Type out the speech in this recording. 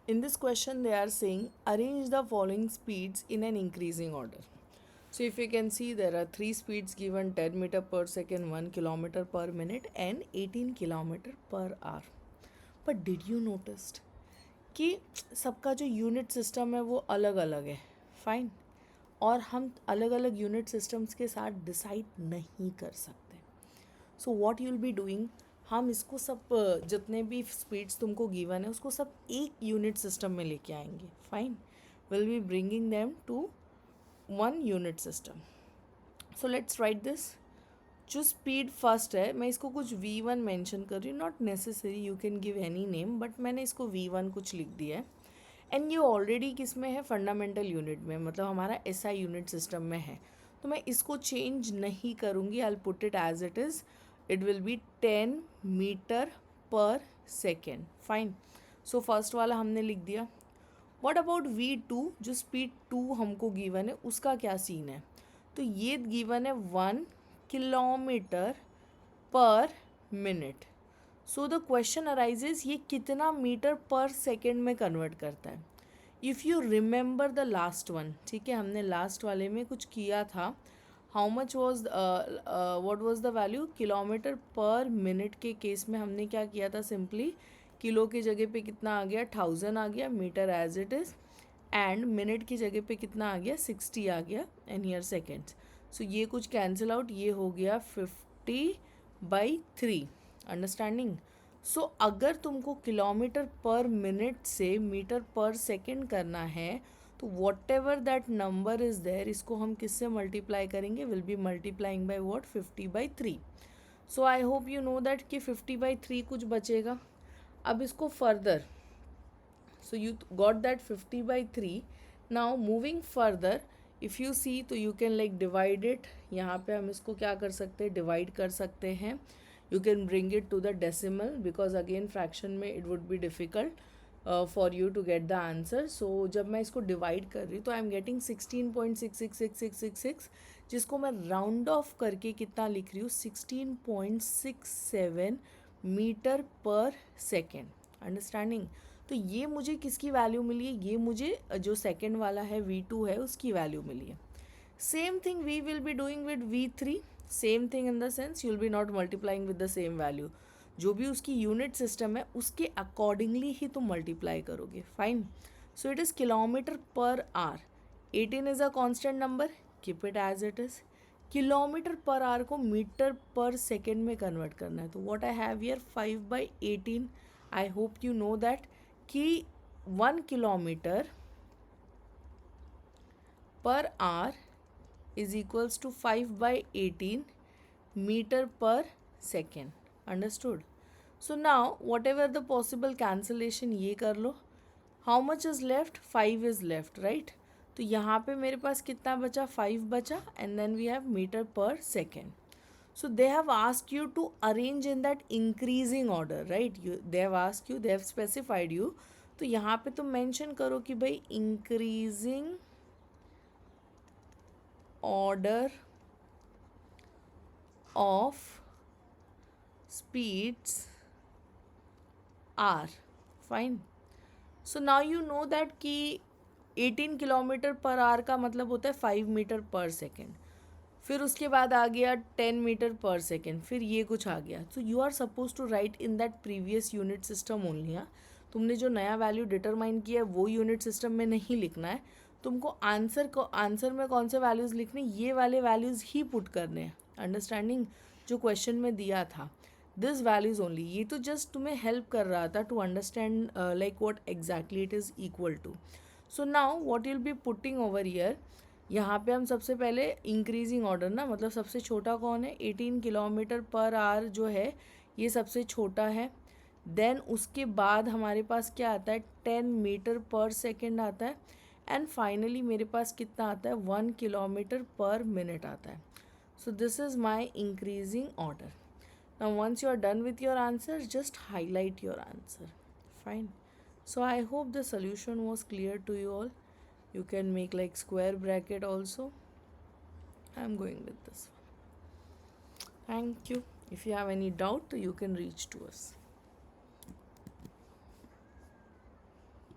In this question, they are saying arrange the following speeds in an increasing order. So if you can see, there are three speeds given: 10 meter per second, 1 kilometer per minute, and 18 kilometer per hour. But did you notice कि सबका जो unit system है वो अलग अलग है? Fine. और हम अलग अलग यूनिट सिस्टम्स के साथ डिसाइड नहीं कर सकते. So what you'll be doing, हम इसको सब जितने भी स्पीड्स तुमको गिवन है उसको सब एक यूनिट सिस्टम में लेके आएंगे. Fine. Will be bringing them to one unit system. So let's write this. जो स्पीड फर्स्ट है, मैं इसको कुछ V1 मेंशन कर रही हूँ. Not necessary, you can give any name, but मैंने इसको V1 कुछ लिख दिया है. एंड ये ऑलरेडी किस में है? फंडामेंटल यूनिट में, मतलब हमारा SI यूनिट सिस्टम में है. तो मैं इसको चेंज नहीं करूँगी. I will put it as it is. It will be 10 metre per second. Fine. So first वाला हमने लिख दिया. व्हाट अबाउट V2, जो स्पीड 2 हमको गिवन है, उसका क्या सीन है? तो ये गिवन है 1 किलोमीटर पर minute. So the question arises, ये कितना मीटर पर सेकेंड में कन्वर्ट करता है? If you remember the last one, ठीक है, हमने लास्ट वाले में कुछ किया था. How much was what was the value? Kilometre पर मिनट के केस में हमने क्या किया था? सिंपली किलो की जगह पे कितना आ गया? 1000 आ गया. Metre as it is. And minute की जगह पे कितना आ गया? 60 आ गया. And here seconds. सो ये कुछ कैंसिल आउट. ये हो गया 50/3. अंडरस्टैंडिंग? सो अगर तुमको किलोमीटर पर मिनट से मीटर पर सेकेंड करना है, तो whatever that number is there, इसको हम किससे मल्टीप्लाई करेंगे? Will be multiplying by what? 50/3. So I hope you know that कि 50/3 कुछ बचेगा. अब इसको further, so you got that 50/3. now moving further, if you see, तो you can like divide it. यहाँ पे हम इसको क्या कर सकते हैं? डिवाइड कर सकते हैं. you can bring it to the decimal, because again fraction में it would be difficult for you to get the answer. so जब मैं इसको डिवाइड कर रही हूँ तो आई एम गेटिंग 16.666666, जिसको मैं राउंड ऑफ करके कितना लिख रही हूँ? 16.67 मीटर पर सेकेंड. अंडरस्टैंडिंग? तो ये मुझे किसकी वैल्यू मिली है? ये मुझे जो सेकेंड वाला है V2 है उसकी वैल्यू मिली है. Same thing we will be doing with V3. Same thing in the sense, you will be not multiplying with the same value. जो भी उसकी यूनिट सिस्टम है उसके अकॉर्डिंगली ही तुम मल्टीप्लाई करोगे. Fine. So it is kilometre per hour. 18 is a constant number. Keep it as it is. Kilometre per hour को metre per second में convert करना है. तो what I have here? 5/18. I hope you know that कि 1 kilometre per hour is equals to 5/18 metre per second. Understood? So now whatever the possible cancellation ये कर लो. How much is left? 5 is left, right? तो यहाँ पे मेरे पास कितना बचा? 5 बचा. And then we have metre per second. So they have asked you to arrange in that increasing order, right? They have asked you, they have specified you. तो यहाँ पे तुम मेंशन करो कि भाई increasing order of speeds are. Fine. So now you know that कि 18 kilometre per our का मतलब होता है 5 मीटर पर सेकेंड. फिर उसके बाद आ गया 10 मीटर पर सेकेंड. फिर ये कुछ आ गया. So you are suppose to write in that previous unit system only. हाँ, तुमने जो नया वैल्यू डिटरमाइन किया है वो यूनिट सिस्टम में नहीं लिखना है. तुमको आंसर में कौन से वैल्यूज़ लिखने? ये वाले वैल्यूज़ ही पुट करने हैं. अंडरस्टैंडिंग? जो क्वेश्चन में दिया था, दिस वैल्यूज़ ओनली. ये तो जस्ट तुम्हें हेल्प कर रहा था to understand like what exactly it is equal to. So now what you'll be putting over here. यहाँ पे हम सबसे पहले इंक्रीजिंग ऑर्डर ना, मतलब सबसे छोटा कौन है? 18 किलोमीटर पर आवर जो है ये सबसे छोटा है. देन उसके बाद हमारे पास क्या आता है? 10 मीटर पर सेकेंड आता है. एंड फाइनली मेरे पास कितना आता है? 1 किलोमीटर पर मिनट आता है. So this is my increasing order. Now once you are done with your answer, just highlight your answer. Fine. So I hope the solution was clear to you all. You can make like square bracket also. I'm going with this one. Thank you. If you have any doubt, you can reach to us.